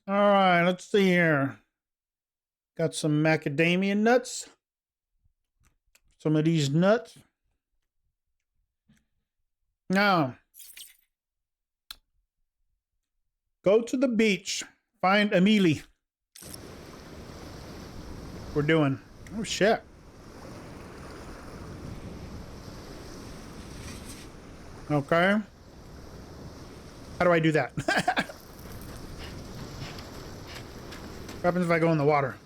All right, let's see here. Got some macadamia nuts. Some of these nuts. Now, go to the beach. Find Amelie. We're doing. Oh, shit. Okay. How do I do that? What happens if I go in the water?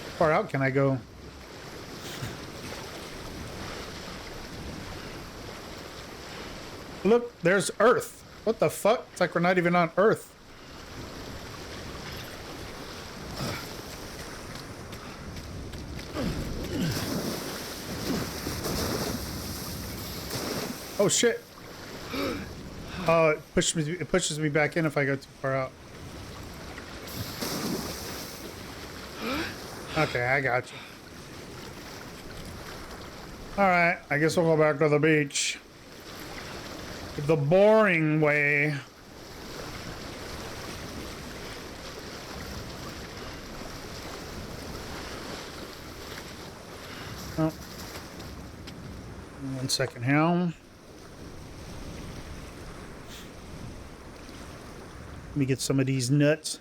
How far out can I go? Look, there's Earth. What the fuck? It's like we're not even on Earth. Oh shit. Oh, it pushes me back in if I go too far out. Okay, I got you. Alright, I guess we'll go back to the beach. The boring way. Oh. 1 second here. Let me get some of these nuts.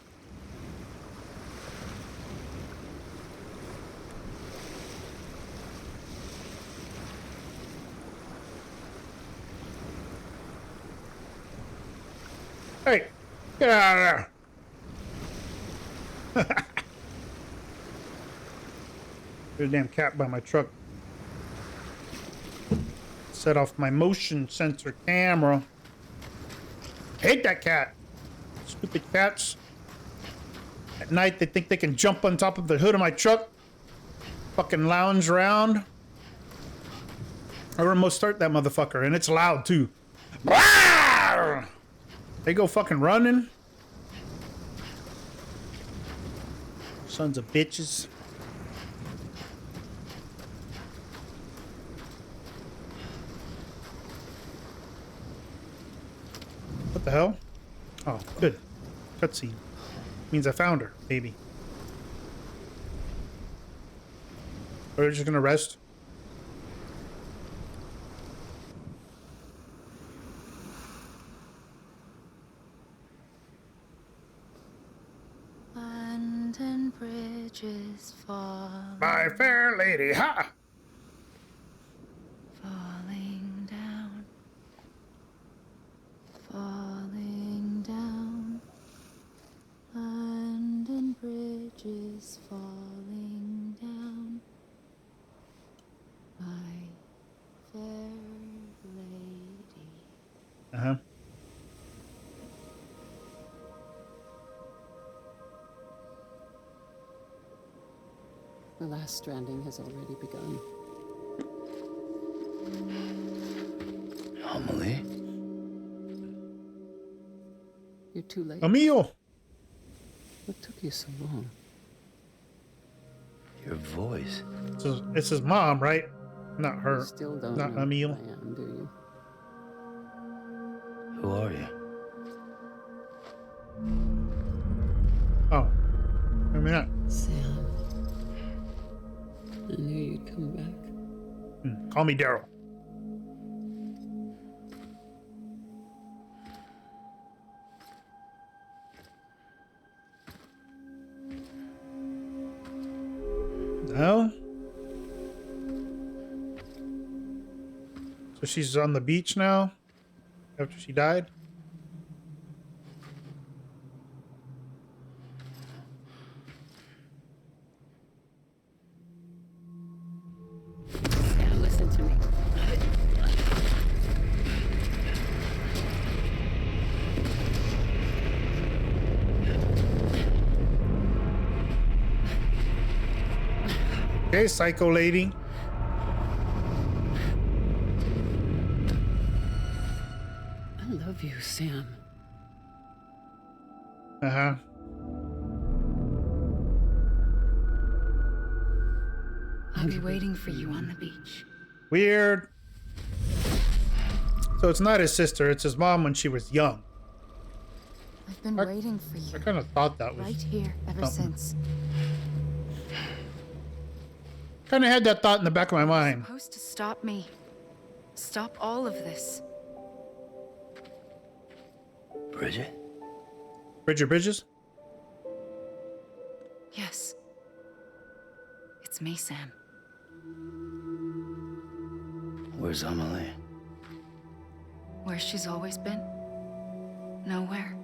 Hey, get out of there. There's a damn cat by my truck. Set off my motion sensor camera. Hate that cat. Stupid cats. At night, they think they can jump on top of the hood of my truck. Fucking lounge around. I remote start that motherfucker, and it's loud too. They go fucking running. Sons of bitches. What the hell? Oh, good. Cutscene. Means I found her, maybe. Or we're just gonna rest. London bridges falling, My fair lady, ha! falling down, falling down. London bridges falling down. My fair lady. Uh-huh. The last stranding has already begun. Amelie? You're too late. Emil! What took you so long? Your voice. It's his mom, right? Not You her. still don't Not know Emil. who I am, do you? Who are you? Oh. Maybe not. Sam. I knew you'd come back. Call me Daryl. The hell? So she's on the beach now? After she died? Sam, listen to me. Okay, psycho lady. I love you, Sam. I'll be waiting for you on the beach. Weird. So it's not his sister, it's his mom when she was young. I've been waiting for you. I kind of thought that was... Right here, ever something. since. Kind of had that thought in the back of my mind. Supposed to stop me. Stop all of this. Bridget? Bridget Bridges? Yes. It's me, Sam. Where's Amelie? Where she's always been? Nowhere.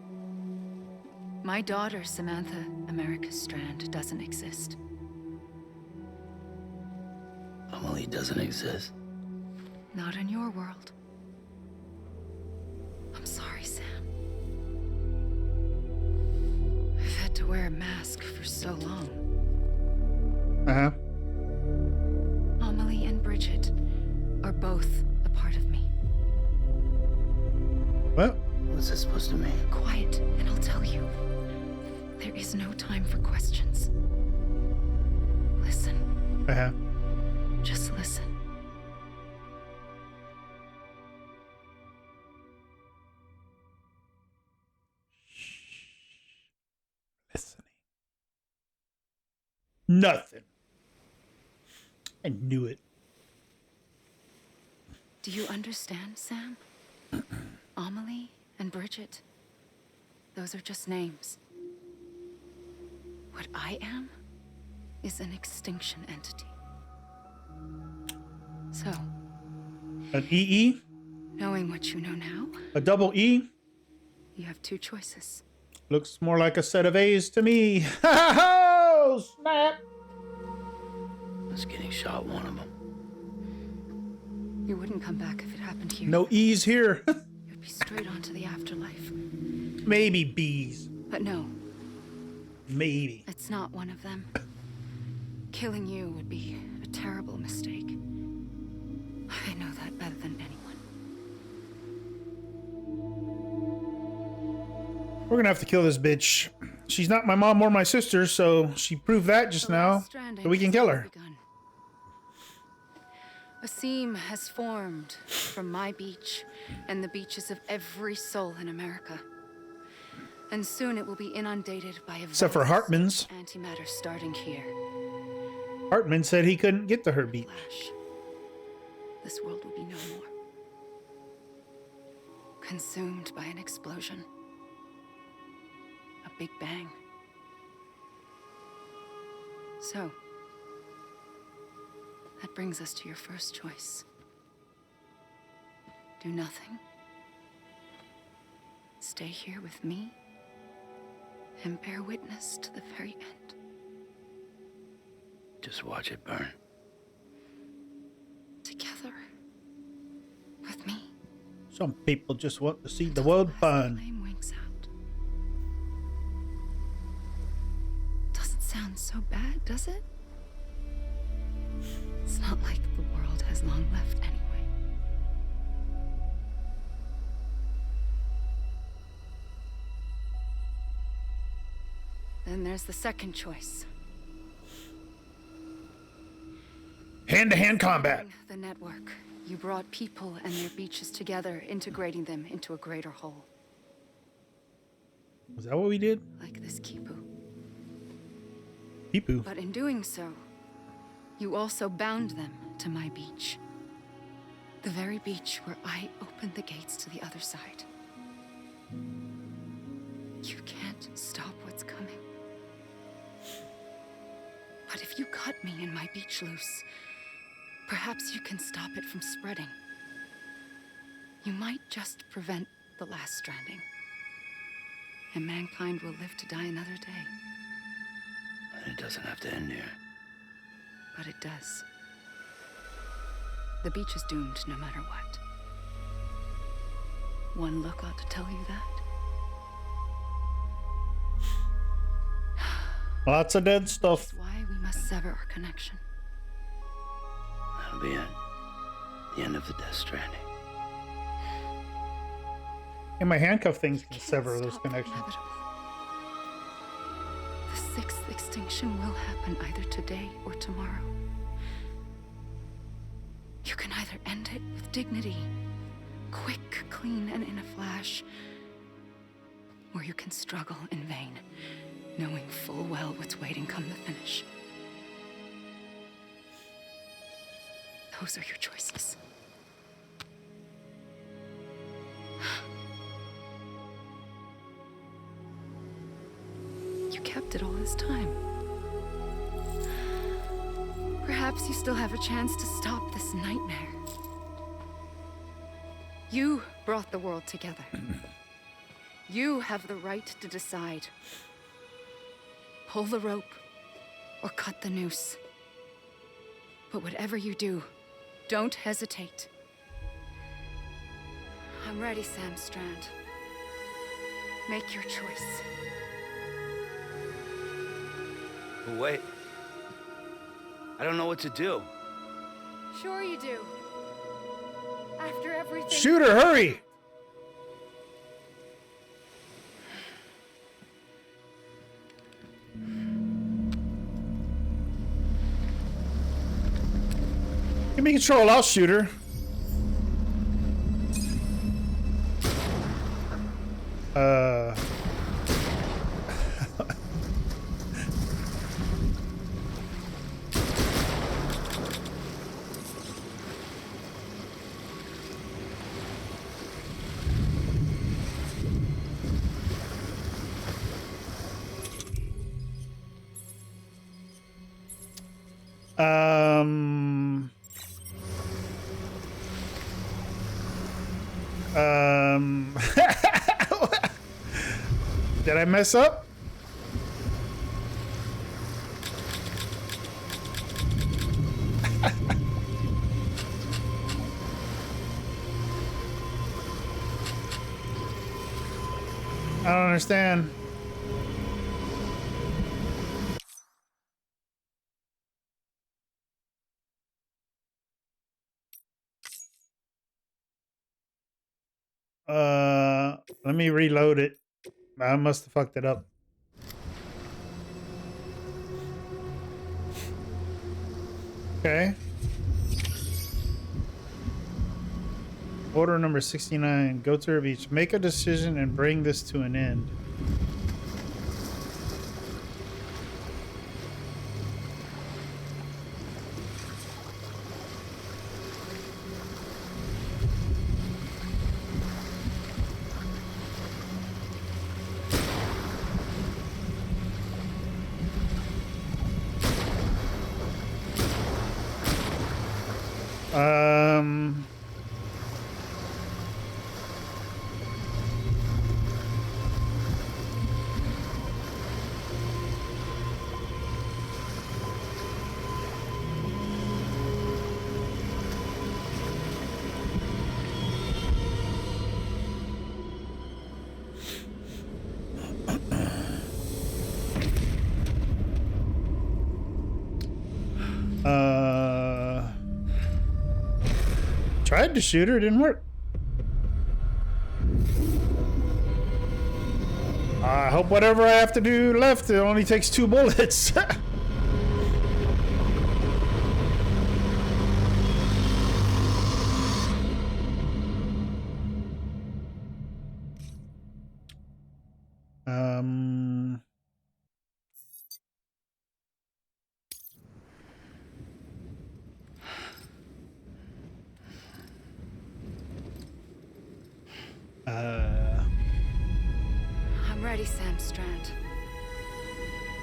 My daughter, Samantha America Strand, doesn't exist. Amelie doesn't exist. Not in your world. I'm sorry, Sam. I've had to wear a mask for so long. Uh-huh. Amelie and Bridget are both a part of me. What? What's this supposed to mean? Quiet, and I'll tell you. There is no time for questions. Listen. Uh-huh. Just listen. Listening. Nothing. I knew it. Do you understand, Sam? Amelie and Bridget. Those are just names. What I am is an extinction entity. So, An EE? knowing what you know now, A double E? you have two choices. Looks more like a set of A's to me. Ha ha ha! Snap! Is getting shot one of them? You wouldn't come back if it happened here. No E's here. You'd be straight on to the afterlife. Maybe B's. But no, Maybe. it's not one of them. Killing you would be a terrible mistake. I know that better than anyone. We're gonna have to kill this bitch. She's not my mom or my sister, so she proved that just The now. last stranding So we can has kill already her. begun. A seam has formed from my beach and the beaches of every soul in America. And soon it will be inundated by a Except for vast Hartman's. antimatter starting here. Hartman said he couldn't get to her beach. Flash. This world will be no more. Consumed by an explosion. A big bang. So, that brings us to your first choice. Do nothing. Stay here with me and bear witness to the very end. Just watch it burn. Together. With me. Some people just want to see the Until world last burn. flame winks out. Doesn't sound so bad, does it? It's not like the world has long left anyway. Then there's the second choice. Hand-to-hand combat. The network. You brought people and their beaches together, integrating them into a greater whole. Was that what we did? Like this Kipu. Peepoo. But in doing so, you also bound them to my beach. The very beach where I opened the gates to the other side. You can't stop what's coming. But if you cut me and my beach loose, perhaps you can stop it from spreading. You might just prevent the last stranding. And mankind will live to die another day. And it doesn't have to end here. But it does. The beach is doomed no matter what. One look ought to tell you that. Lots of dead stuff. That's why we must sever our connection. That'll be it. The end of the Death Stranding. And my handcuff things can Can't sever those stop the connections. inevitable. The sixth extinction will happen either today or tomorrow. either end it with dignity, quick, clean, and in a flash, or you can struggle in vain, knowing full well what's waiting come the finish. Those are your choices. You kept it all this time. Perhaps you still have a chance to stop this nightmare. You brought the world together. You have the right to decide. Pull the rope or cut the noose. But whatever you do, don't hesitate. I'm ready, Sam Strand. Make your choice. But wait. I don't know what to do. Sure you do. After everything... Shooter, hurry! Give me control, I'll shoot her. Um, did I mess up? I don't understand. Let me reload it. I must have fucked it up. Okay. Order number 69. Go to her beach. Make a decision and bring this to an end. Tried to shoot her, it didn't work. I hope whatever I have to do left, it only takes 2 bullets. I'm ready, Sam Strand.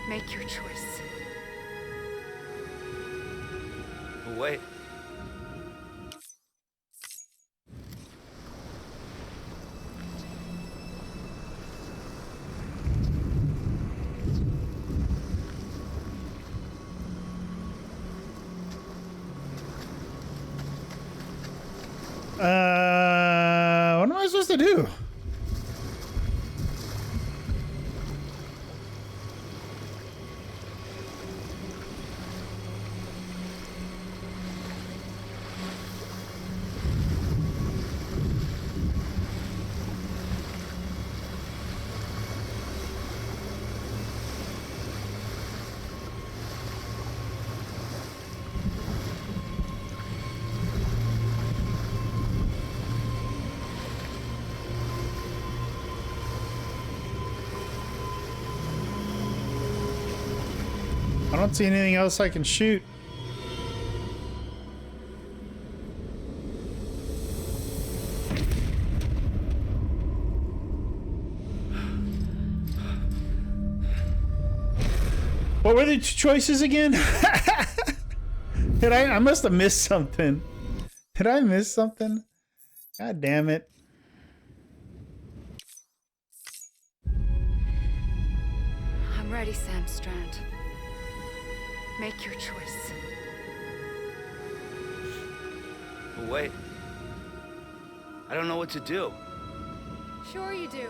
Make your choice. But wait. What am I supposed to do? don't see anything else I can shoot. What were the choices again? I must have missed something. Did I miss something? God damn it. I'm ready, Sam Strand. Make your choice. But wait. I don't know what to do. Sure you do.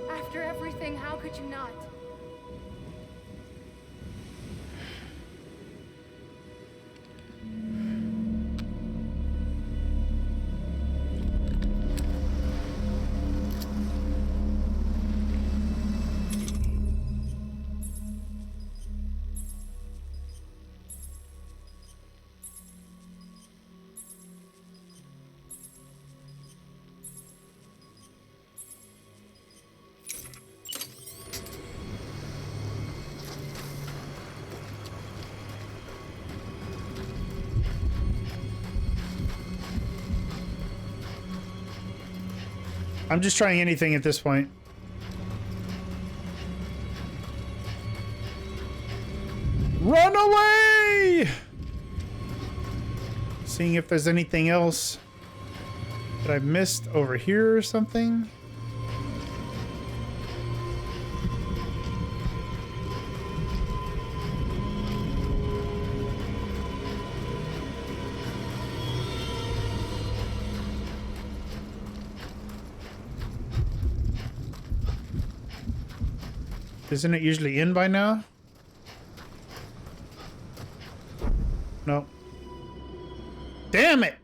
After everything, how could you not? I'm just trying anything at this point. Run away! Seeing if there's anything else that I missed over here or something. Isn't it usually in by now? No. Damn it!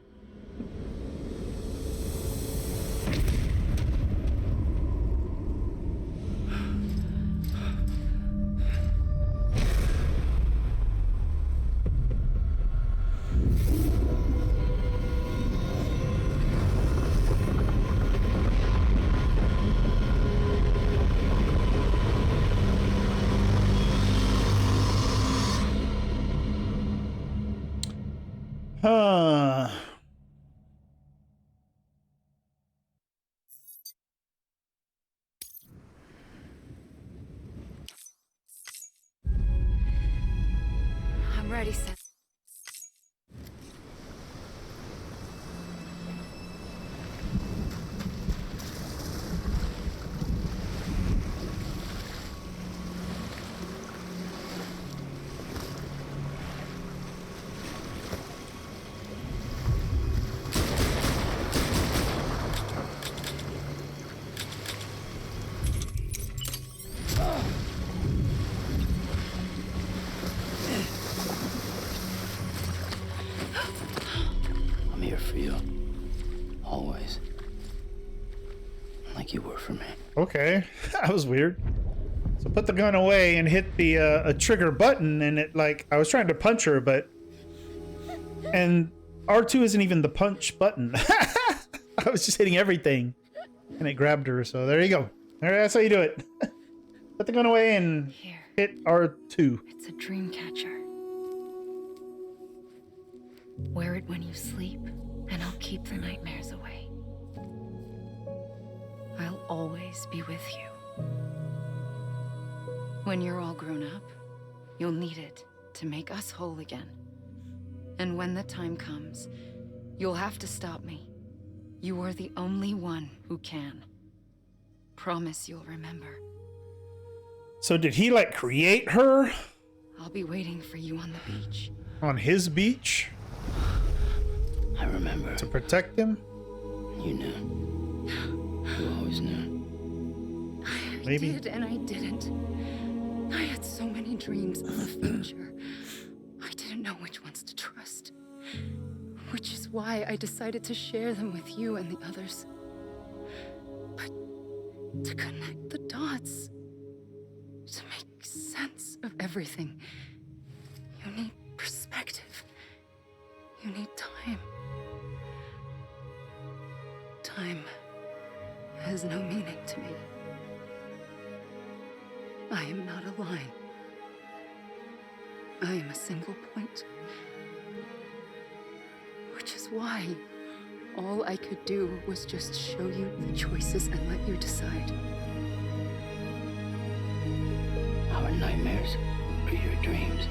Huh. I'm ready, Sam. I'm here for you. Always. Like you were for me. Okay, that was weird. So put the gun away and hit the a trigger button, and it like I was trying to punch her, but and R2 isn't even the punch button. I was just hitting everything, and it grabbed her. So there you go. All right, that's how you do it. Put the gun away and Here. hit R2. It's a dream catcher. Wear it when you sleep, and I'll keep the nightmares away. I'll always be with you. When you're all grown up, you'll need it to make us whole again. And when the time comes, you'll have to stop me. You are the only one who can. Promise you'll remember. So did he like create her I'll be waiting for you on the beach. on his beach I remember. to protect him? You knew. You always knew. Maybe. I did and I didn't. I had so many dreams of the future. I didn't know which ones to trust. Which is why I decided to share them with you and the others. But to connect the dots, to make sense of everything, you need perspective. You need time. Time has no meaning to me. I am not a line. am a single point. Which is why all I could do was just show you the choices and let you decide. Our nightmares are your dreams.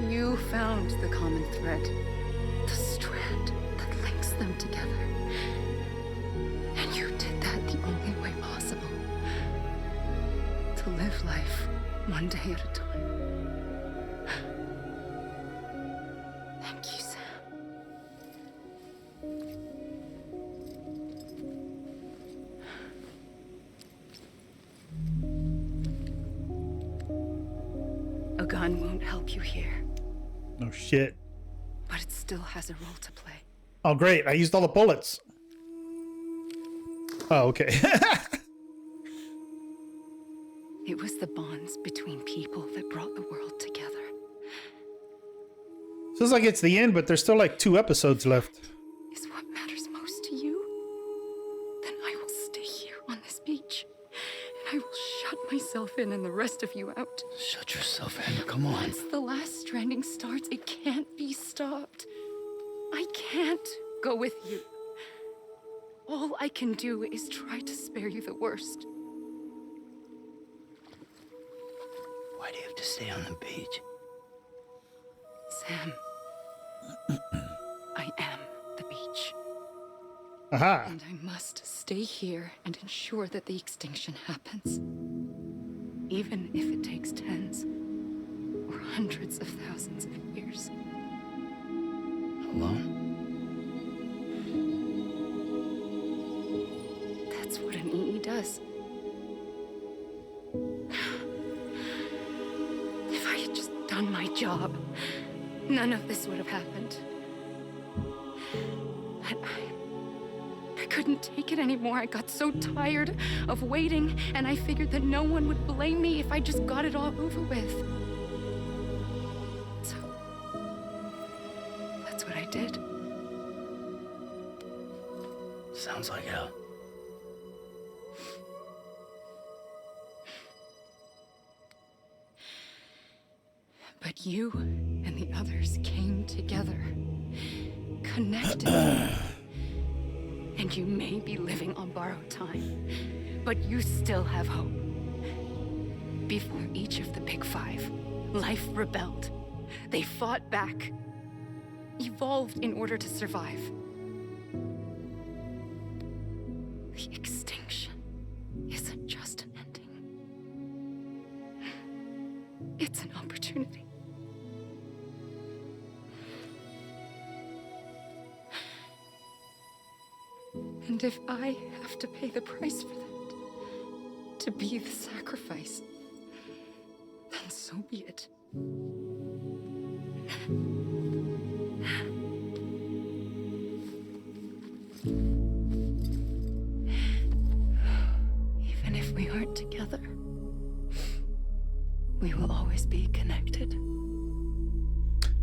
You found the common thread, the strand that links them together. And you did that the only way possible. To live life one day at a time. Thank you, Sam. A gun won't help you here, No shit. but it still has a role to play. Oh, great. I used all the bullets. Oh, okay. It was the bonds between people that brought the world together. Feels like it's the end, but there's still like 2 episodes left. Is what matters most to you? Then I will stay here on this beach. And I will shut myself in and the rest of you out. Shut yourself in. Come on. Once the last stranding starts, it can't be stopped. I can't go with you. All I can do is try to spare you the worst. Why do you have to stay on the beach? Sam, I am the beach. Aha. And I must stay here and ensure that the extinction happens. Even if it takes tens or hundreds of thousands of years. Alone? That's what an EE does. If I had just done my job, none of this would have happened. But I couldn't take it anymore. I got so tired of waiting, and I figured that no one would blame me if I just got it all over with. So, that's what I did. Sounds like hell. But you and the others came together, connected. And you may be living on borrowed time, but you still have hope. Before each of the Big Five, life rebelled. They fought back, evolved in order to survive. The extinction isn't just an ending. It's an opportunity. And if I have to pay the price for that, to be the sacrifice, then so be it. Even if we aren't together, we will always be connected.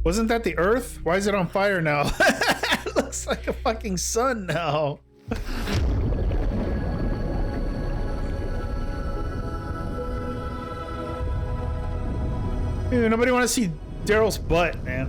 Wasn't that the Earth? Why is it on fire now? It looks like a fucking sun now. Dude, nobody want to see Daryl's butt, man.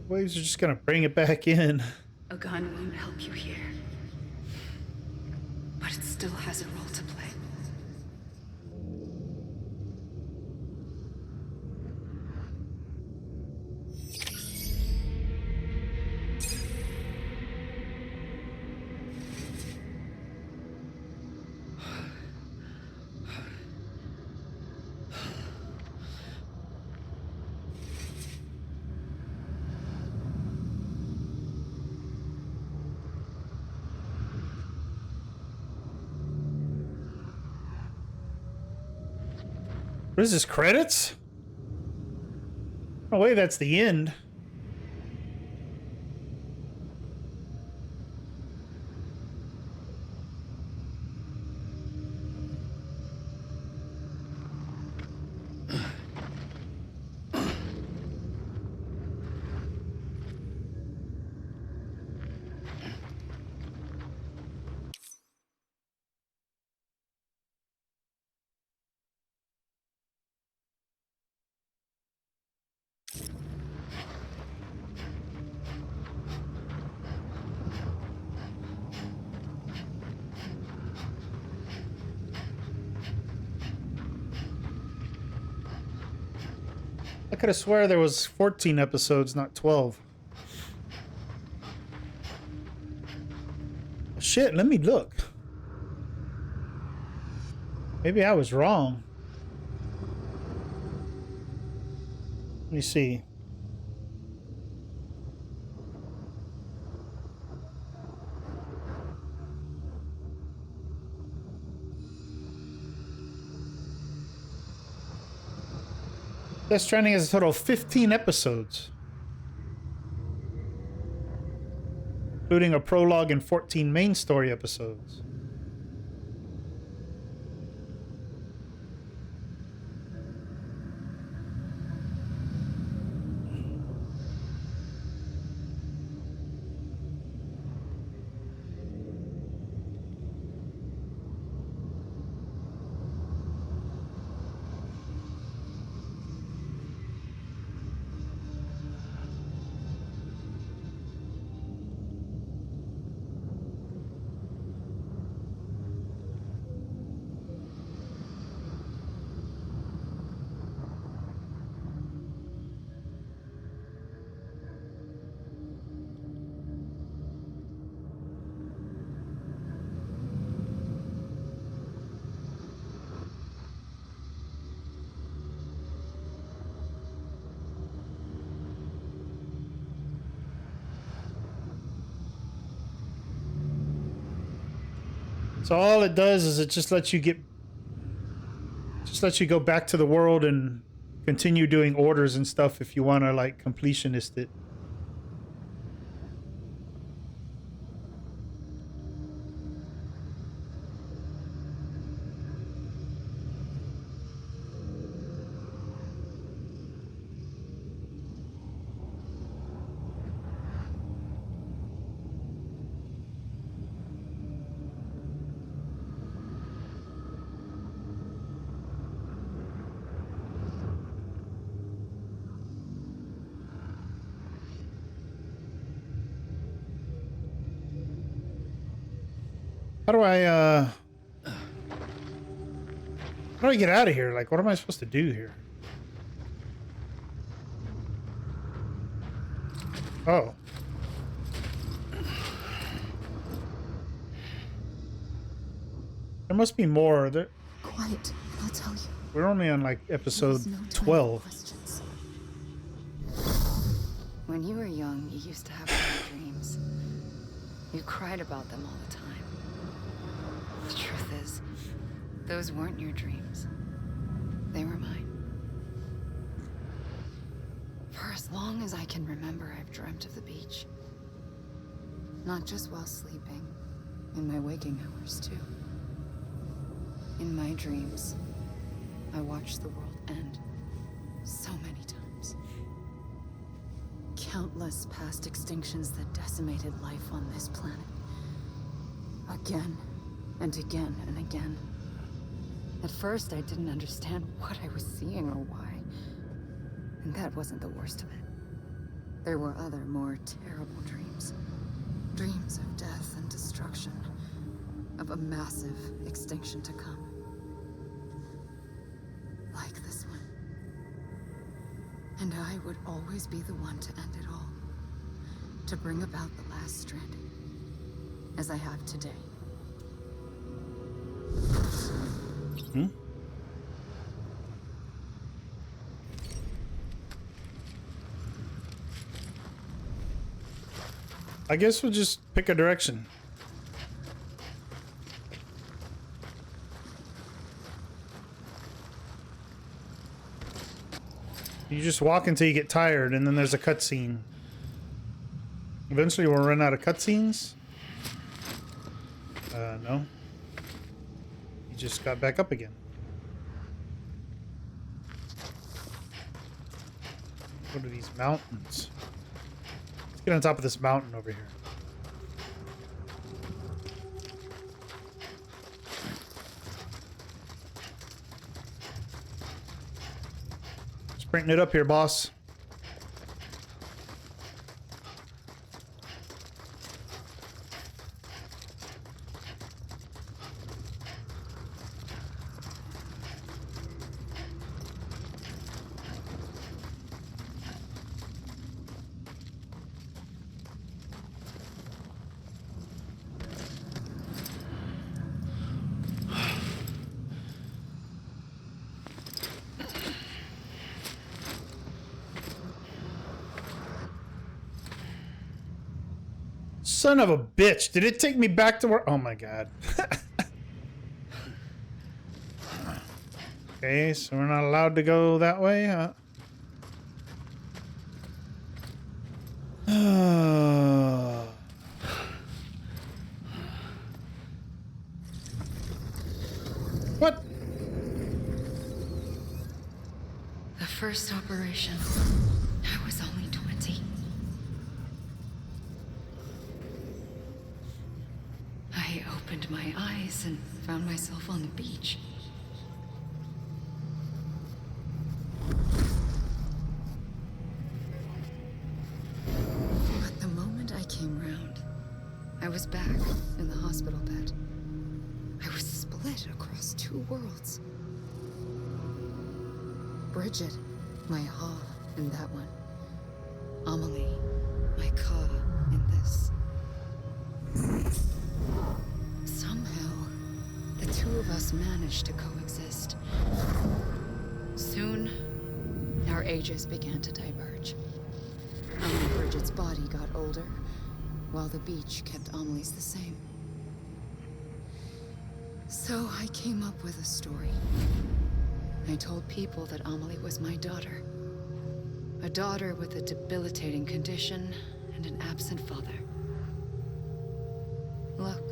Waves are just gonna bring it back in. A gun won't help you here, but it still has a role to play. What is this, credits? No way, that's the end. I could have swear there was 14 episodes, not 12. Shit, let me look. Maybe I was wrong. Let me see. Death Stranding has a total of 15 episodes, including a prologue and 14 main story episodes. So all it does is it just lets you go back to the world and continue doing orders and stuff if you want to like completionist it. How do I get out of here? Like, what am I supposed to do here? Oh. There must be more. Quiet, I'll tell you. We're only on like episode There's no time for 12. questions. When you were young, you used to have bad dreams. You cried about them all the time. The truth is, those weren't your dreams. They were mine. For as long as I can remember, I've dreamt of the beach. Not just while sleeping, in my waking hours too. In my dreams, I watched the world end so many times. Countless past extinctions that decimated life on this planet. Again and again and again. At first, I didn't understand what I was seeing or why. And that wasn't the worst of it. There were other, more terrible dreams. Dreams of death and destruction. Of a massive extinction to come. Like this one. And I would always be the one to end it all. To bring about the last stranding. As I have today. Hmm? I guess we'll just pick a direction. You just walk until you get tired, and then there's a cutscene. Eventually, we'll run out of cutscenes. No. You just got back up again. Go to these mountains. Let's get on top of this mountain over here. Sprinting it up here, boss. Son of a bitch. Did it take me back to where... Oh my god. Okay, so we're not allowed to go that way, huh? What? The first operation. I was only 20. I opened my eyes and found myself on the beach. But the moment I came round, I was back in the hospital bed. I was split across two worlds. Bridget, my Ha in that one. Amelie, my Ka in this. Somehow, the two of us managed to coexist. Soon, our ages began to diverge. Only Bridget's body got older, while the beach kept Amelie's the same. So I came up with a story. I told people that Amelie was my daughter. A daughter with a debilitating condition and an absent father. Look.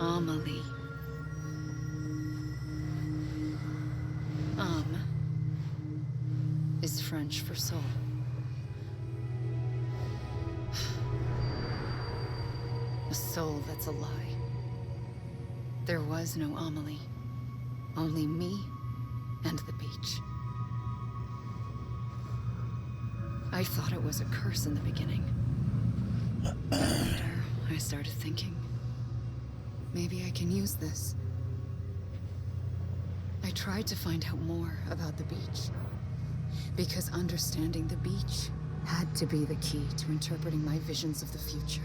Amelie. Is French for soul. A soul that's a lie. There was no Amelie. Only me and the beach. I thought it was a curse in the beginning. But later, I started thinking, maybe I can use this. I tried to find out more about the beach. Because understanding the beach had to be the key to interpreting my visions of the future.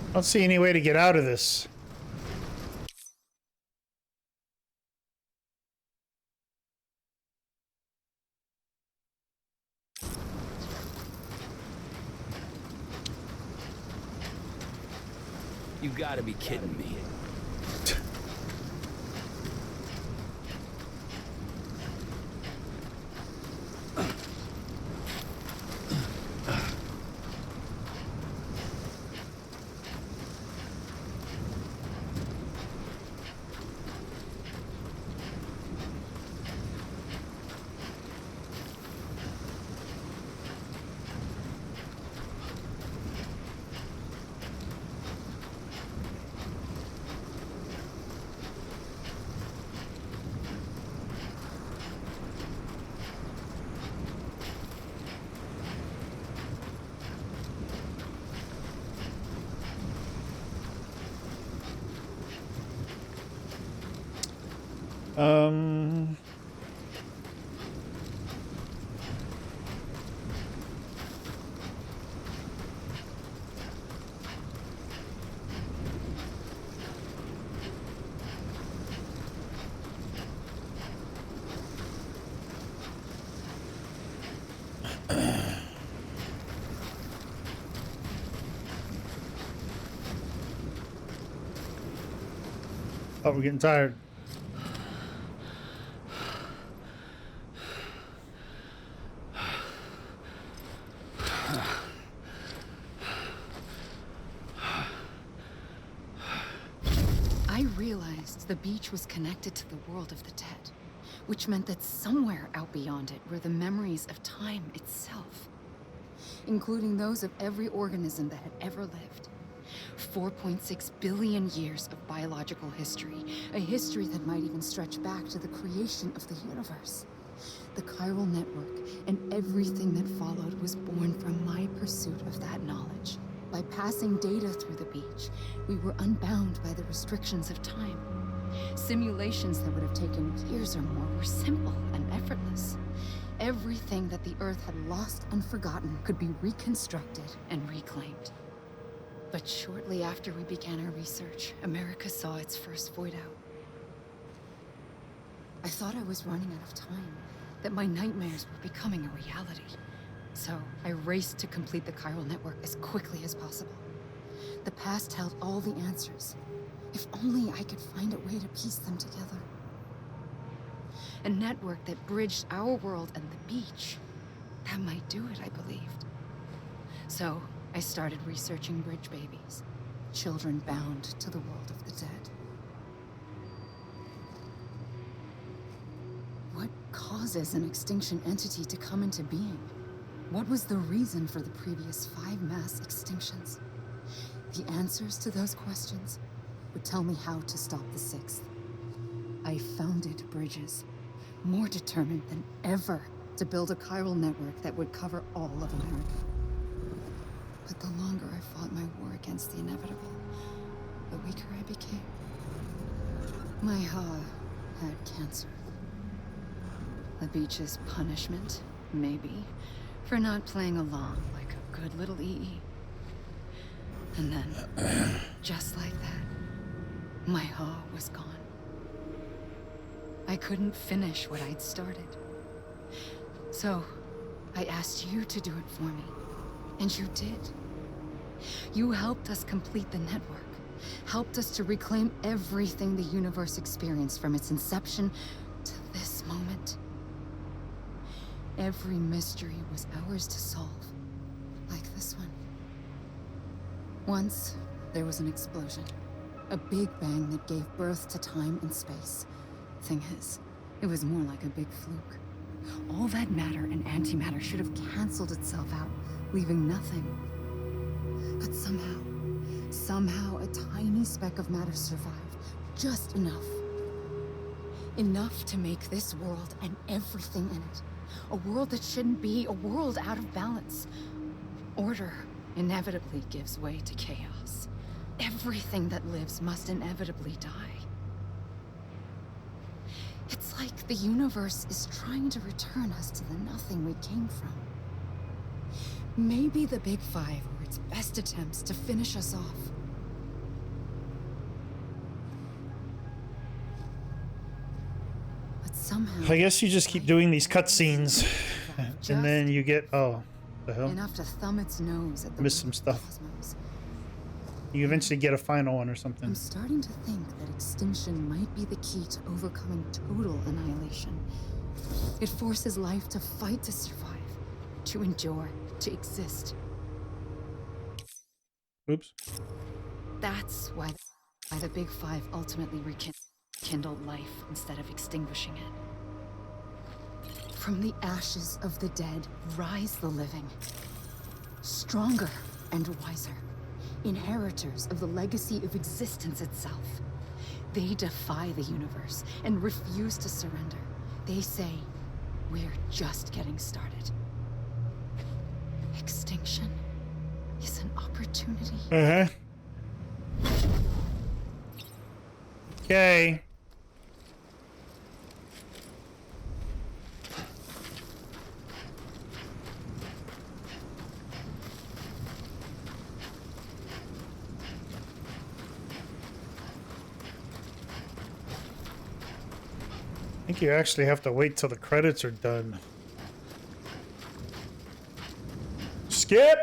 I don't see any way to get out of this. You gotta be kidding me. Oh, we're getting tired. I realized the beach was connected to the world of the dead, which meant that somewhere out beyond it were the memories of time itself, including those of every organism that had ever lived. 4.6 billion years of biological history, a history that might even stretch back to the creation of the universe. The chiral network and everything that followed was born from my pursuit of that knowledge. By passing data through the beach, we were unbound by the restrictions of time. Simulations that would have taken years or more were simple and effortless. Everything that the Earth had lost and forgotten could be reconstructed and reclaimed. But shortly after we began our research, America saw its first void out. I thought I was running out of time, that my nightmares were becoming a reality. So I raced to complete the chiral network as quickly as possible. The past held all the answers. If only I could find a way to piece them together. A network that bridged our world and the beach. That might do it, I believed. So I started researching bridge babies, children bound to the world of the dead. What causes an extinction entity to come into being? What was the reason for the previous 5 mass extinctions? The answers to those questions would tell me how to stop the 6th. I founded bridges, more determined than ever to build a chiral network that would cover all of America. But the longer I fought my war against the inevitable, the weaker I became. My Ha had cancer. The beach's punishment, maybe, for not playing along like a good little EE. And then, just like that, my Ha was gone. I couldn't finish what I'd started. So, I asked you to do it for me. And you did. You helped us complete the network. Helped us to reclaim everything the universe experienced from its inception to this moment. Every mystery was ours to solve. Like this one. Once, there was an explosion. A big bang that gave birth to time and space. Thing is, it was more like a big fluke. All that matter and antimatter should have canceled itself out, leaving nothing. But somehow a tiny speck of matter survived. Just enough. Enough to make this world and everything in it. A world that shouldn't be, a world out of balance. Order inevitably gives way to chaos. Everything that lives must inevitably die. It's like the universe is trying to return us to the nothing we came from. Maybe the Big Five were its best attempts to finish us off. But somehow... I guess you just keep doing these cutscenes, and then you get, oh, the hell? Enough to thumb its nose at the Missed some stuff. cosmos. You eventually get a final one or something. I'm starting to think that extinction might be the key to overcoming total annihilation. It forces life to fight to survive, to endure, to exist. Oops. That's why the Big Five ultimately rekindled life instead of extinguishing it. From the ashes of the dead rise the living. Stronger and wiser. Inheritors of the legacy of existence itself. They defy the universe and refuse to surrender. They say, we're just getting started. Extinction is an opportunity. Uh-huh. Okay. I think you actually have to wait till the credits are done. Skip!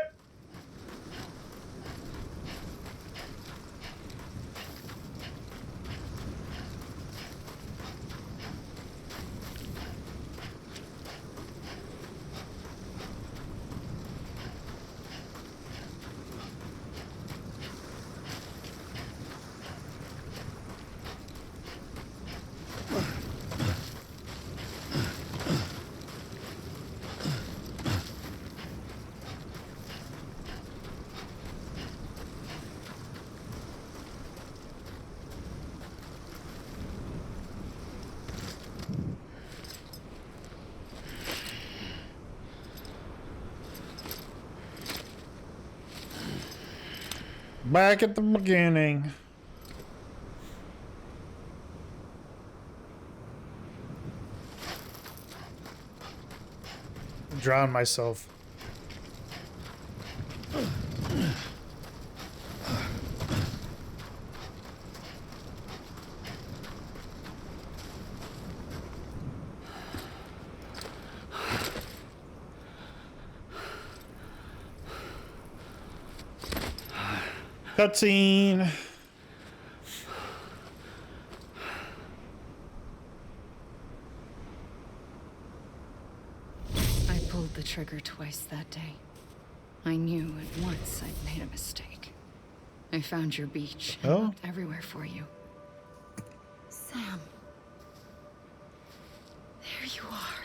back at the beginning. Drown myself. Cutscene. I pulled the trigger twice that day. I knew at once I'd made a mistake. I found your beach and Oh? looked everywhere for you. Sam. There you are.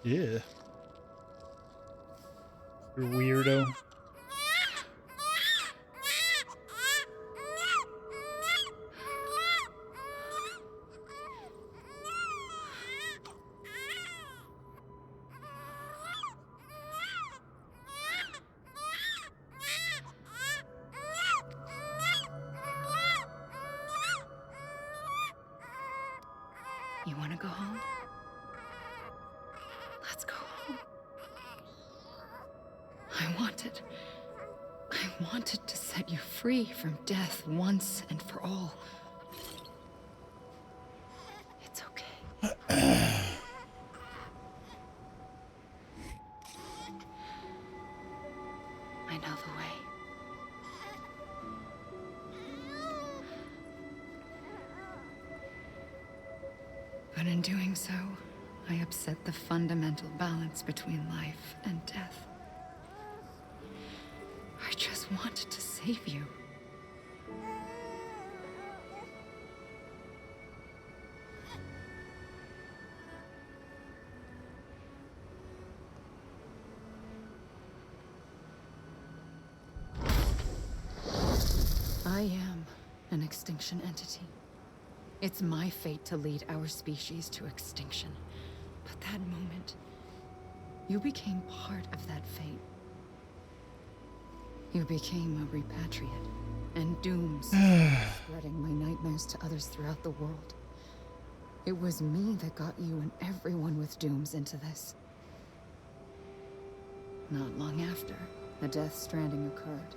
Yeah. You're weirdo. You want to go home? Let's go home. I wanted to set you free from death once and for all. It's okay. I know the way. But in doing so, I upset the fundamental balance between life and death. I just wanted to save you. I am an extinction entity. It's my fate to lead our species to extinction. But that moment, you became part of that fate. You became a repatriate, and dooms, spreading my nightmares to others throughout the world. It was me that got you and everyone with dooms into this. Not long after, the death stranding occurred.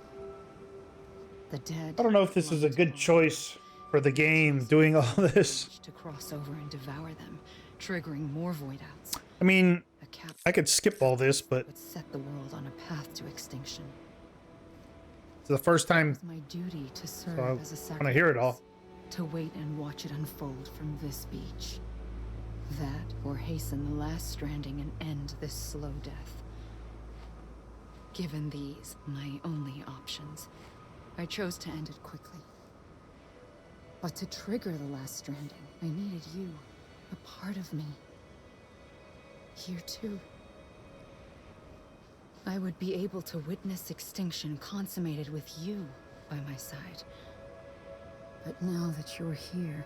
The dead. I don't know if this is a good choice for the game, doing all this. To cross over and devour them, triggering more void outs. I mean, A cap I could skip all this, but would set the world on a path to extinction. it's the first time It's my duty to serve so as a I sacrifice. want to hear it all. To wait and watch it unfold from this beach. That, or hasten the last stranding and end this slow death. Given these, my only options, I chose to end it quickly. But to trigger the last stranding, I needed you, a part of me. Here too. I would be able to witness extinction consummated with you by my side. But now that you're here,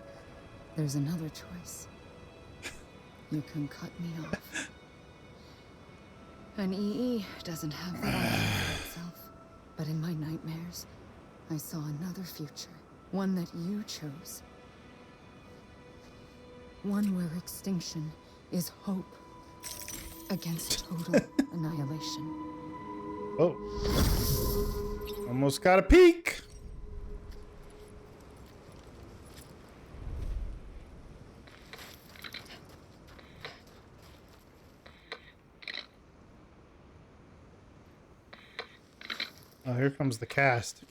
there's another choice. You can cut me off. An EE doesn't have that option for itself. But in my nightmares, I saw another future. One that you chose. One where extinction is hope against total annihilation. Oh. Almost got a peek. Oh, here comes the cast.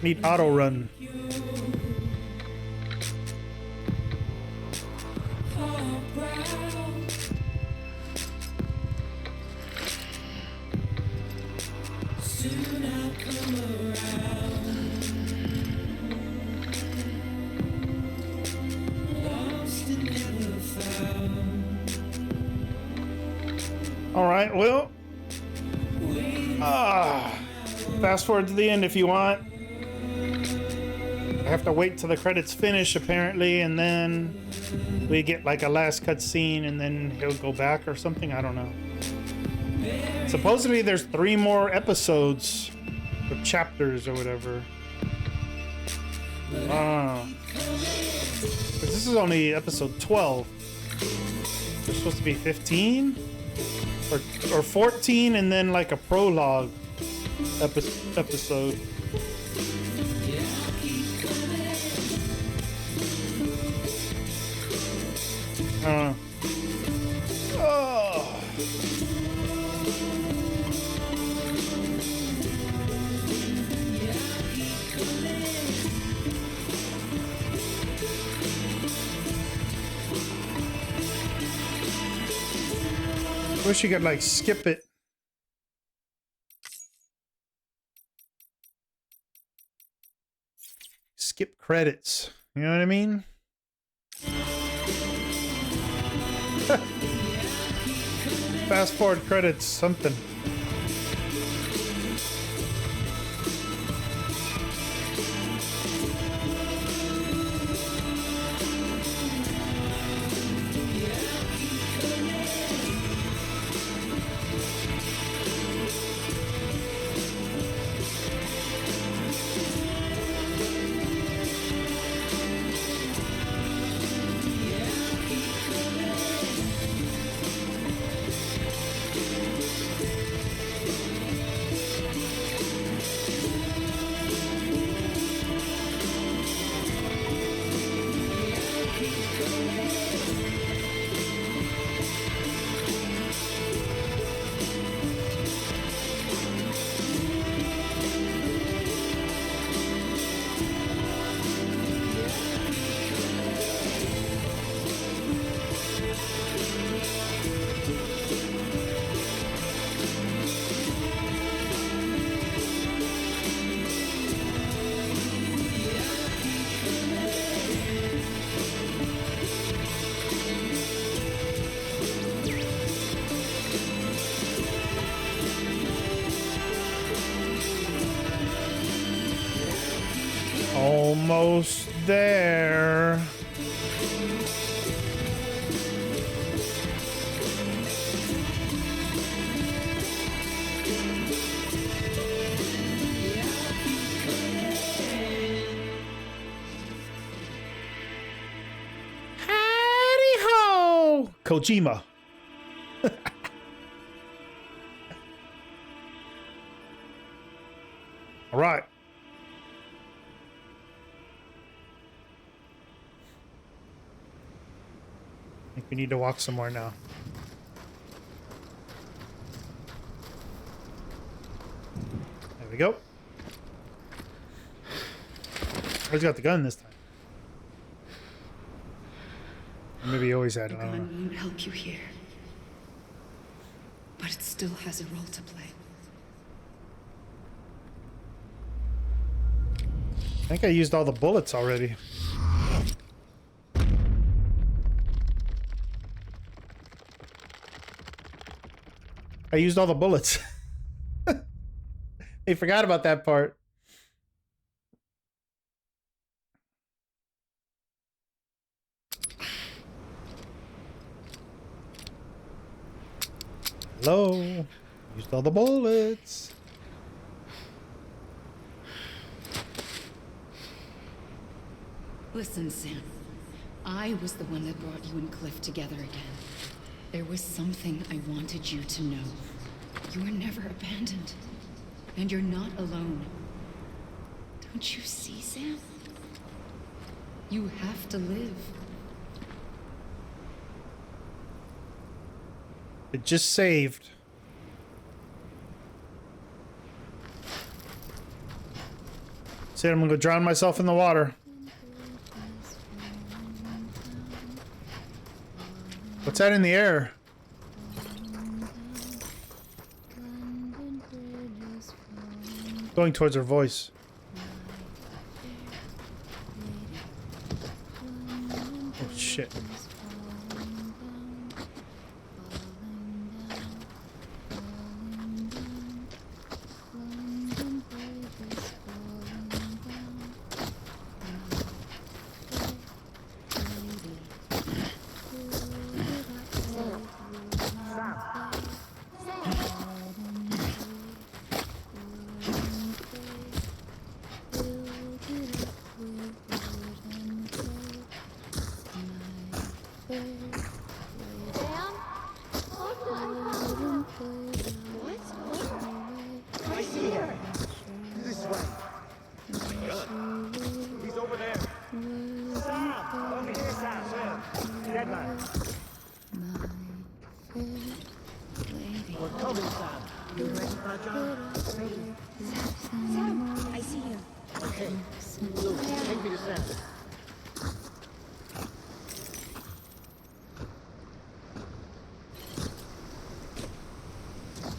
Need auto run. All right, well, fast forward to the end if you want. I have to wait till the credits finish apparently, and then we get like a last cutscene, and then he'll go back or something. I don't know. Supposedly there's 3 more episodes or chapters or whatever. I don't know. But this is only episode 12. There's supposed to be 15 or 14, and then like a prologue episode. Oh. Wish you could like skip it. Skip credits. You know what I mean? Fast forward credits, something. Almost there. Kojima. All right. I think we need to walk somewhere now. There we go. Where's got the gun this time? Or maybe he always had it. The I don't know. gun won't help you here. But it still has a role to play. I think I used all the bullets already. I used all the bullets. They forgot about that part. Hello. Used all the bullets. Listen, Sam. I was the one that brought you and Cliff together again. There was something I wanted you to know. You were never abandoned. And you're not alone. Don't you see, Sam? You have to live. It just saved. Said I'm gonna go drown myself in the water. What's that in the air? Going towards her voice. Oh shit.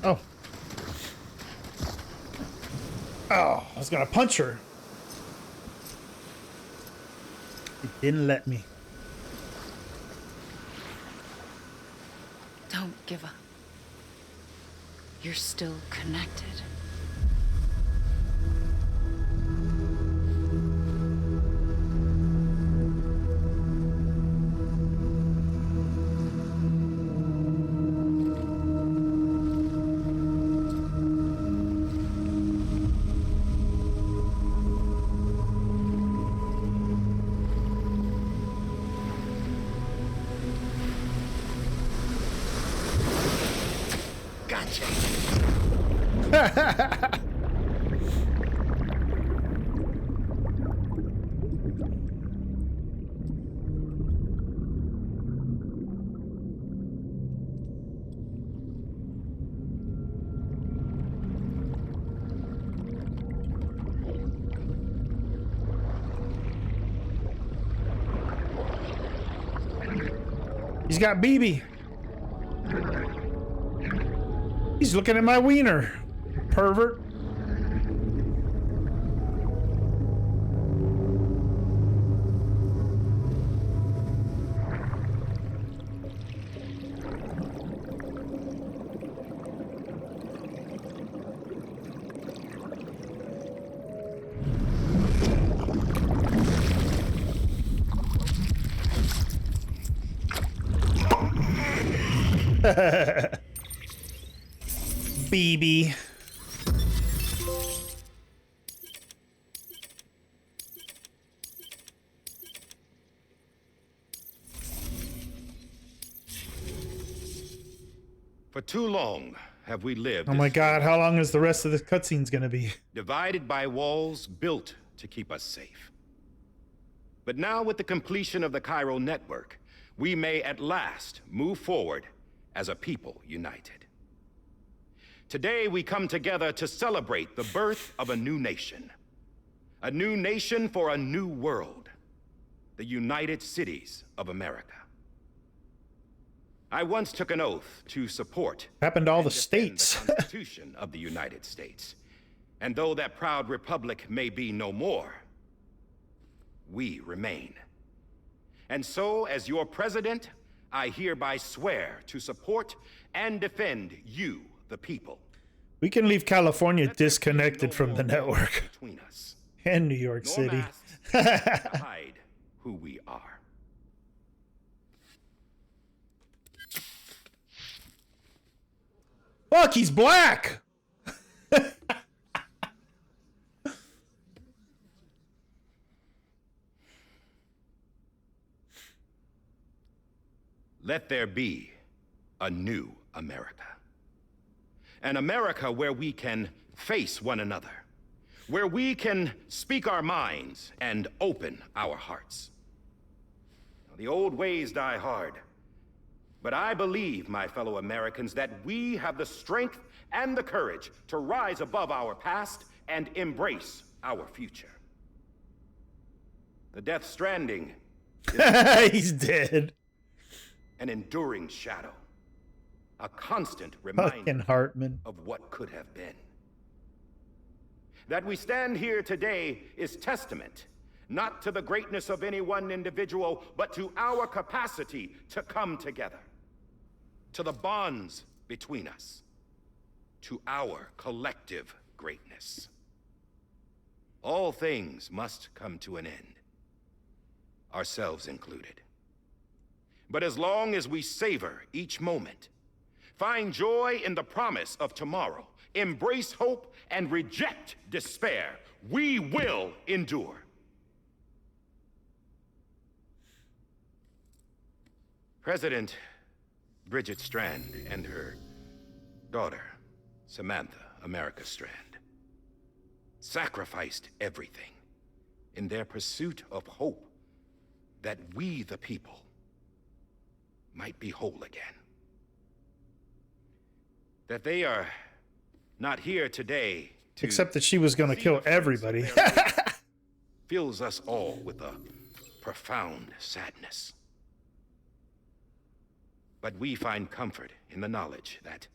Oh. Oh, I was gonna punch her. It didn't let me. Don't give up. You're still connected. He's got BB. He's looking at my wiener. Pervert. BB. For too long have we lived. Oh my as god, how long is the rest of the cutscenes gonna be? divided by walls built to keep us safe. But now, with the completion of the Cairo network, we may at last move forward as a people united. Today, we come together to celebrate the birth of a new nation. A new nation for a new world. The United Cities of America. I once took an oath to support Happened to all and the defend states. the Constitution of the United States. And though that proud republic may be no more, we remain. And so, as your president, I hereby swear to support and defend you, the people. We can leave California Let there be disconnected no from more the network. between us, And New York nor City. masks to hide who we are. Fuck, he's black! Let there be a new America. An America where we can face one another. Where we can speak our minds and open our hearts. The old ways die hard. But I believe, my fellow Americans, that we have the strength and the courage to rise above our past and embrace our future. The Death Stranding is He's dead. an enduring shadow, a constant Fucking reminder Hartman. of what could have been. That we stand here today is testament, not to the greatness of any one individual, but to our capacity to come together, to the bonds between us, to our collective greatness. All things must come to an end, ourselves included. But as long as we savor each moment, find joy in the promise of tomorrow, embrace hope, and reject despair, we will endure. President Bridget Strand and her daughter, Samantha America Strand, sacrificed everything in their pursuit of hope that we, the people, might be whole again. That they are not here today to Except that she was gonna see kill the fruits of everybody. their labor fills us all with a profound sadness. But we find comfort in the knowledge that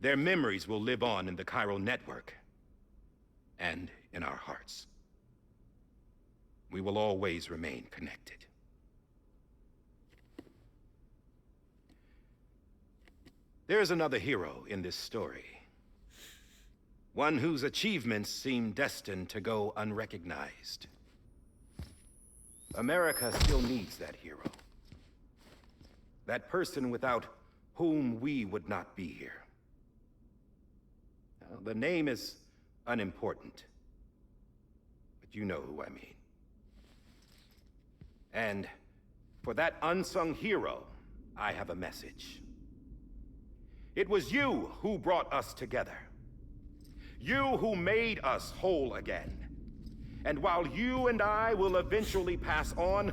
their memories will live on in the Cairo network and in our hearts. We will always remain connected. There is another hero in this story. One whose achievements seem destined to go unrecognized. America still needs that hero. That person without whom we would not be here. Now, the name is unimportant, but you know who I mean. And for that unsung hero, I have a message. It was you who brought us together. You who made us whole again. And while you and I will eventually pass on,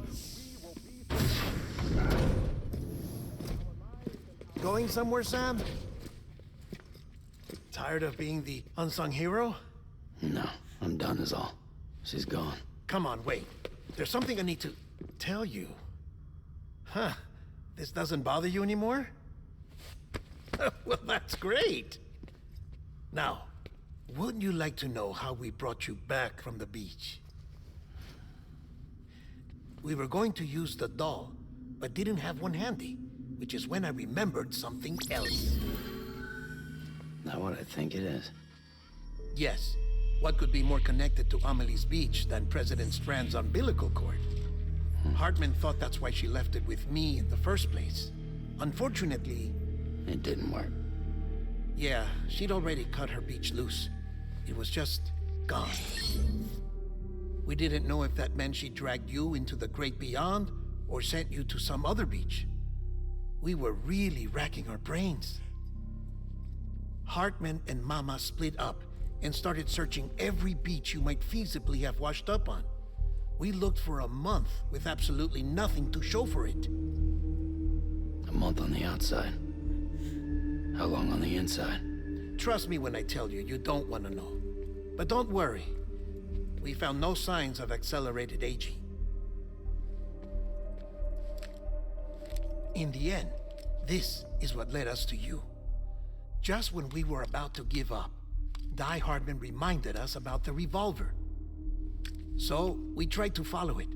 Going somewhere, Sam? Tired of being the unsung hero? No, I'm done is all. She's gone. Come on, wait. There's something I need to tell you. Huh. This doesn't bother you anymore? Well, that's great. Now, wouldn't you like to know how we brought you back from the beach? We were going to use the doll, but didn't have one handy, which is when I remembered something else. Not what I think it is. Yes. What could be more connected to Amelie's beach than President Strand's umbilical cord? Hartman thought that's why she left it with me in the first place. Unfortunately... It didn't work. Yeah, she'd already cut her beach loose. It was just gone. We didn't know if that meant she dragged you into the great beyond or sent you to some other beach. We were really racking our brains. Hartman and Mama split up and started searching every beach you might feasibly have washed up on. We looked for a month with absolutely nothing to show for it. A month on the outside. How long on the inside? Trust me when I tell you, you don't want to know. But don't worry. We found no signs of accelerated aging. In the end, this is what led us to you. Just when we were about to give up, Die Hardman reminded us about the revolver. So, we tried to follow it,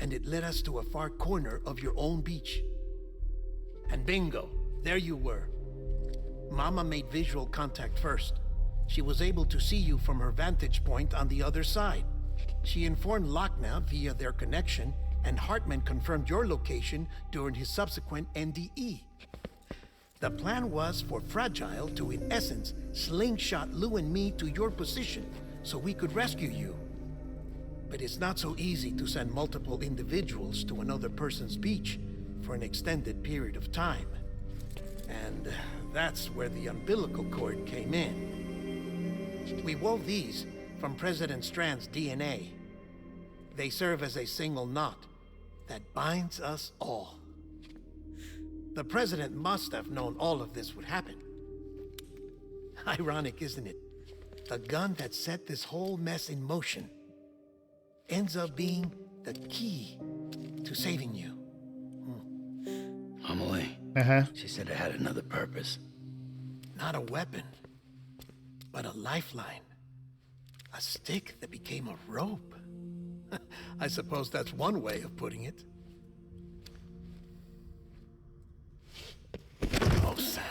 and it led us to a far corner of your own beach. And bingo, there you were. Mama made visual contact first. She was able to see you from her vantage point on the other side. She informed Lochna via their connection, and Hartman confirmed your location during his subsequent NDE. The plan was for Fragile to, in essence, slingshot Lou and me to your position so we could rescue you. But it's not so easy to send multiple individuals to another person's beach for an extended period of time. And that's where the umbilical cord came in. We wove these from President Strand's DNA. They serve as a single knot that binds us all. The President must have known all of this would happen. Ironic, isn't it? The gun that set this whole mess in motion ends up being the key to saving you. Amelie. Uh-huh. She said it had another purpose. Not a weapon, but a lifeline. A stick that became a rope. I suppose that's one way of putting it. Oh, Sam.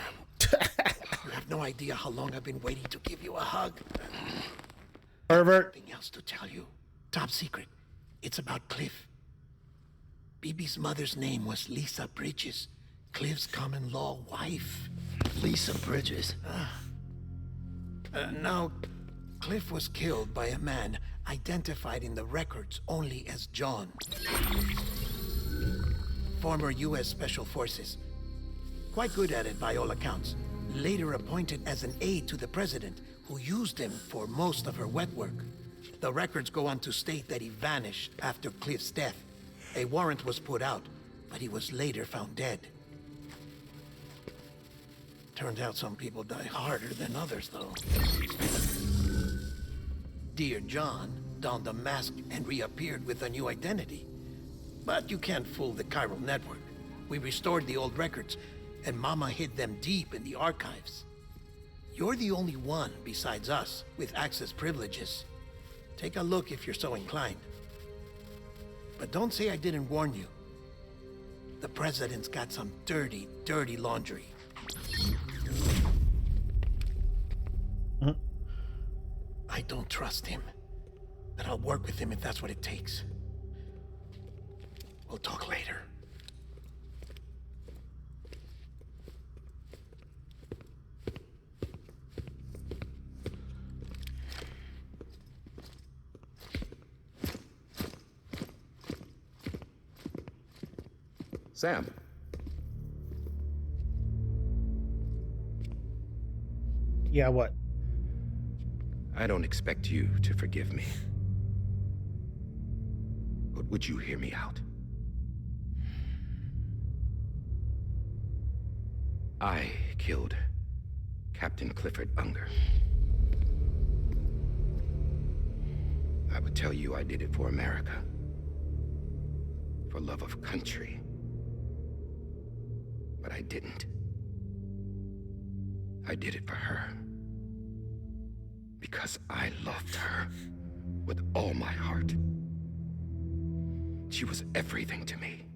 You have no idea how long I've been waiting to give you a hug. Pervert. Nothing else to tell you. Top secret. It's about Cliff. BB's mother's name was Lisa Bridges, Cliff's common-law wife. Lisa Bridges. Now, Cliff was killed by a man identified in the records only as John. Former U.S. Special Forces. Quite good at it by all accounts. Later appointed as an aide to the president, who used him for most of her wet work. The records go on to state that he vanished after Cliff's death. A warrant was put out, but he was later found dead. Turns out some people die harder than others, though. Dear John donned a mask and reappeared with a new identity. But you can't fool the chiral network. We restored the old records, and Mama hid them deep in the archives. You're the only one besides us with access privileges. Take a look if you're so inclined. But don't say I didn't warn you. The president's got some dirty, dirty laundry. I don't trust him, but I'll work with him if that's what it takes. We'll talk later. Sam. Yeah, what? I don't expect you to forgive me. But would you hear me out? I killed Captain Clifford Unger. I would tell you I did it for America. For love of country. But I didn't. I did it for her. Because I loved her with all my heart. She was everything to me.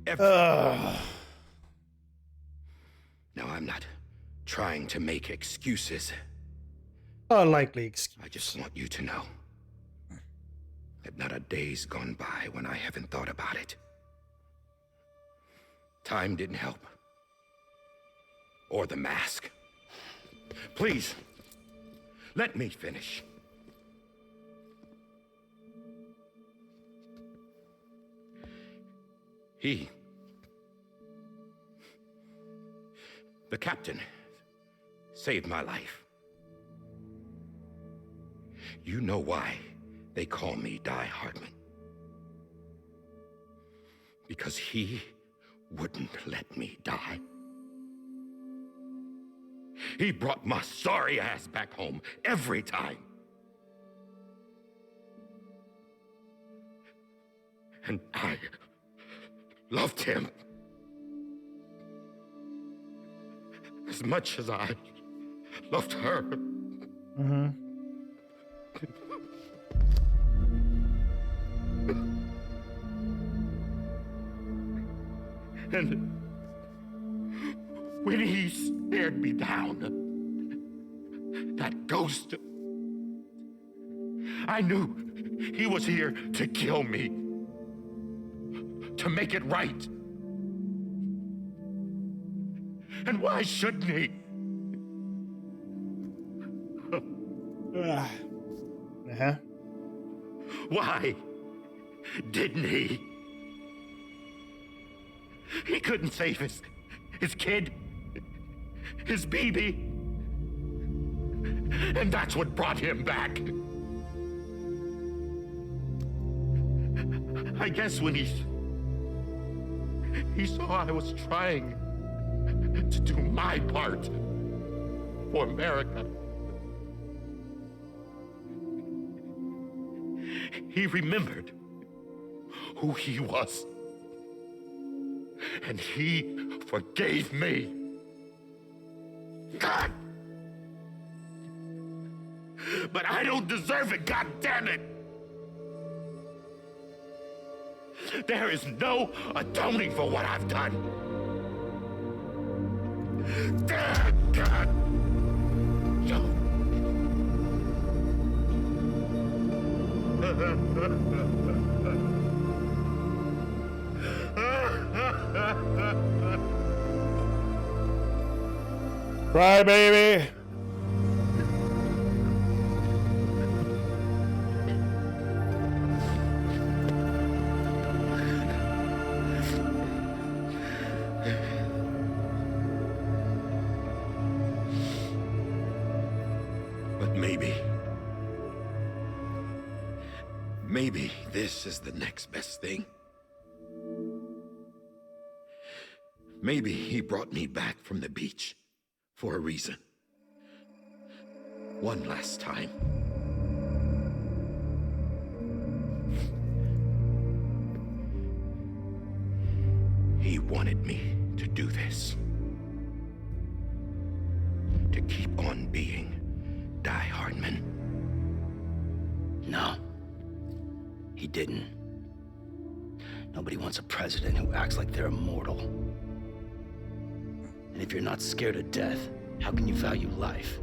Everything. Now, I'm not trying to make excuses. A likely excuse. I just want you to know that not a day's gone by when I haven't thought about it. Time didn't help. Or the mask. Please, let me finish. The captain saved my life. You know why they call me Die Hardman? Because he wouldn't let me die. He brought my sorry ass back home every time. And I loved him as much as I loved her. Mm-hmm. And when he stared me down, that ghost, I knew he was here to kill me, to make it right. And why shouldn't he? Uh-huh. Why didn't he? He couldn't save his kid, his baby. And that's what brought him back. I guess when he saw I was trying to do my part for America, he remembered who he was. And he forgave me. God! But I don't deserve it, God damn it! There is no atoning for what I've done. Damn, God! Cry, baby. But maybe this is the next best thing. Maybe he brought me back from the beach for a reason. One last time. He wanted me to do this. To keep on being Die Hardman. No. He didn't. Nobody wants a president who acts like they're immortal. And if you're not scared of death, how can you value life?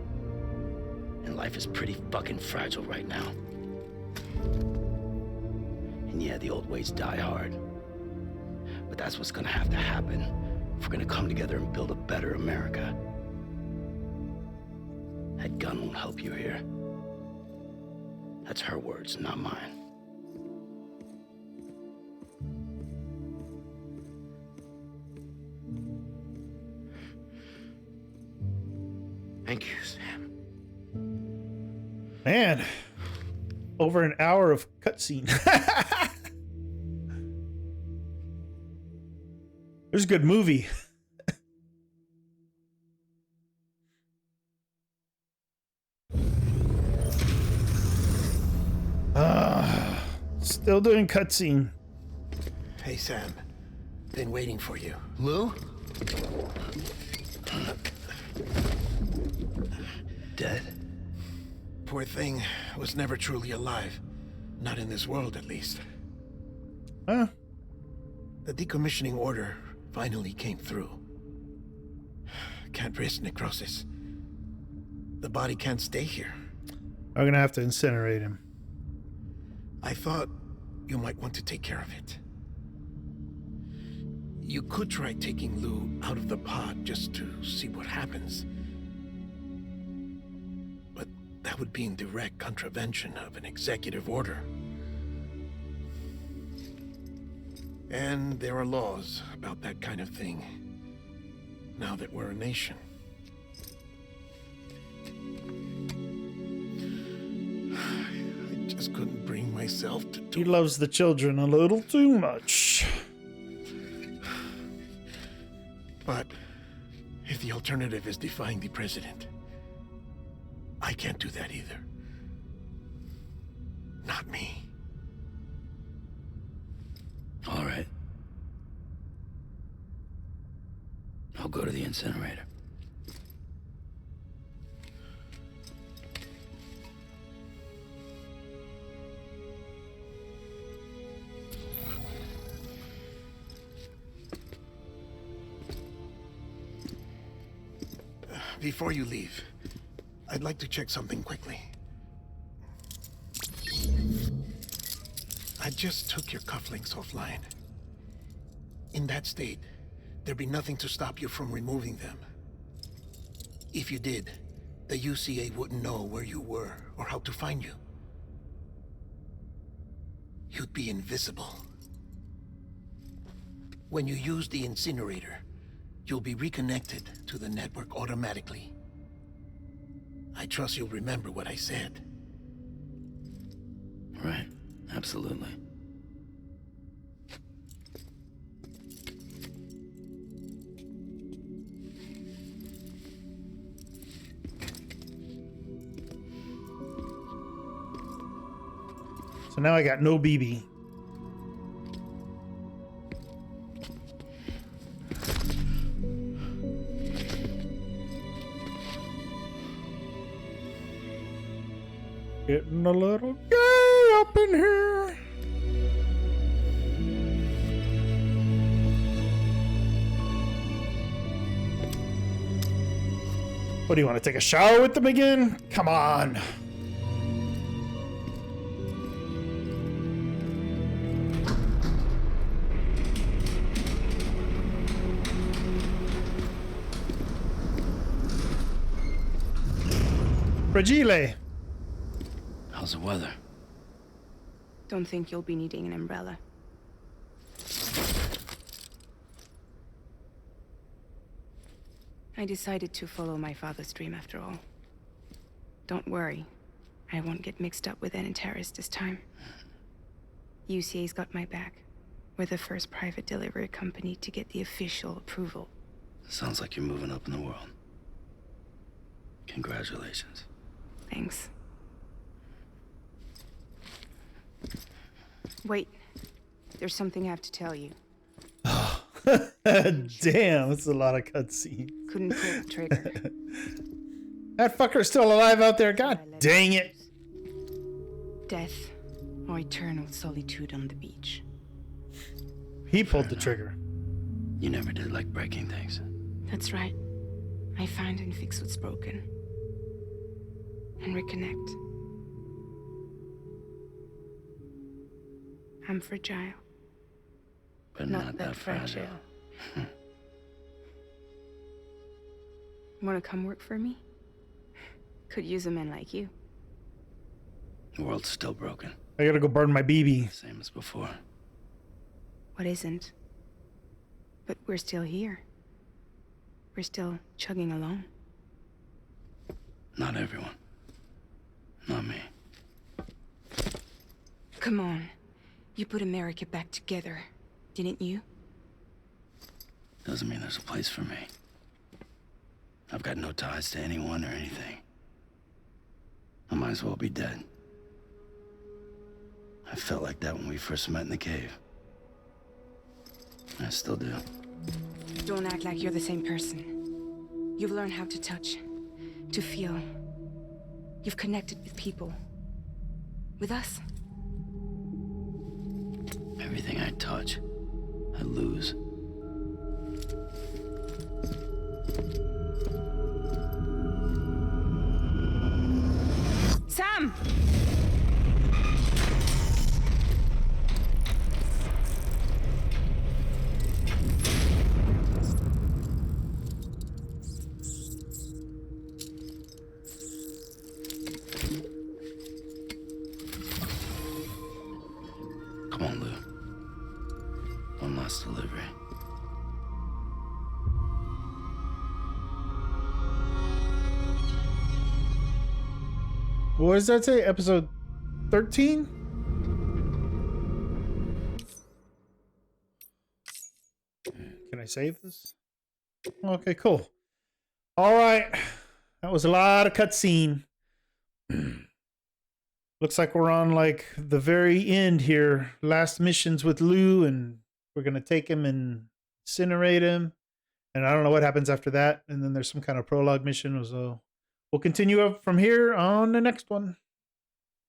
And life is pretty fucking fragile right now. And yeah, the old ways die hard. But that's what's gonna have to happen if we're gonna come together and build a better America. That gun won't help you here. That's her words, not mine. Thank you, Sam. Man, over an hour of cutscene. It was a good movie. Still doing cutscene. Hey, Sam. Been waiting for you. Lou? Dead? Poor thing was never truly alive. Not in this world, at least. Huh? The decommissioning order finally came through. Can't risk necrosis. The body can't stay here. I'm gonna have to incinerate him. I thought you might want to take care of it. You could try taking Lou out of the pod just to see what happens. But that would be in direct contravention of an executive order. And there are laws about that kind of thing, now that we're a nation. just couldn't bring myself to do He loves the children a little too much. But if the alternative is defying the president, I can't do that either. Not me. All right. I'll go to the incinerator. Before you leave, I'd like to check something quickly. I just took your cufflinks offline. In that state, there'd be nothing to stop you from removing them. If you did, the UCA wouldn't know where you were or how to find you. You'd be invisible. When you use the incinerator, you'll be reconnected to the network automatically. I trust you'll remember what I said. Right. Absolutely. So now I got no BB. Getting a little gay up in here. What do you want to take a shower with them again? Come on. Fragile. How's the weather? Don't think you'll be needing an umbrella. I decided to follow my father's dream after all. Don't worry. I won't get mixed up with any terrorists this time. UCA's got my back. We're the first private delivery company to get the official approval. Sounds like you're moving up in the world. Congratulations. Thanks. Wait. There's something I have to tell you. Damn, that's a lot of cutscenes. Couldn't pull the trigger. That fucker's still alive out there. God dang it. Death or eternal solitude on the beach. He pulled the trigger. You never did like breaking things. That's right. I find and fix what's broken. And reconnect. I'm fragile. But not that fragile. Wanna come work for me? Could use a man like you. The world's still broken. I gotta go burn my BB. Same as before. What isn't? But we're still here. We're still chugging along. Not everyone. Not me. Come on. You put America back together, didn't you? Doesn't mean there's a place for me. I've got no ties to anyone or anything. I might as well be dead. I felt like that when we first met in the cave. I still do. Don't act like you're the same person. You've learned how to touch, to feel. You've connected with people. With us. Everything I touch, I lose. Sam! Come on, Lou. One last delivery. What does that say? Episode 13? Can I save this? Okay, cool. All right. That was a lot of cutscene. Looks like we're on like the very end here. Last missions with Lou, and we're going to take him and incinerate him. And I don't know what happens after that. And then there's some kind of prologue mission. So we'll continue up from here on the next one.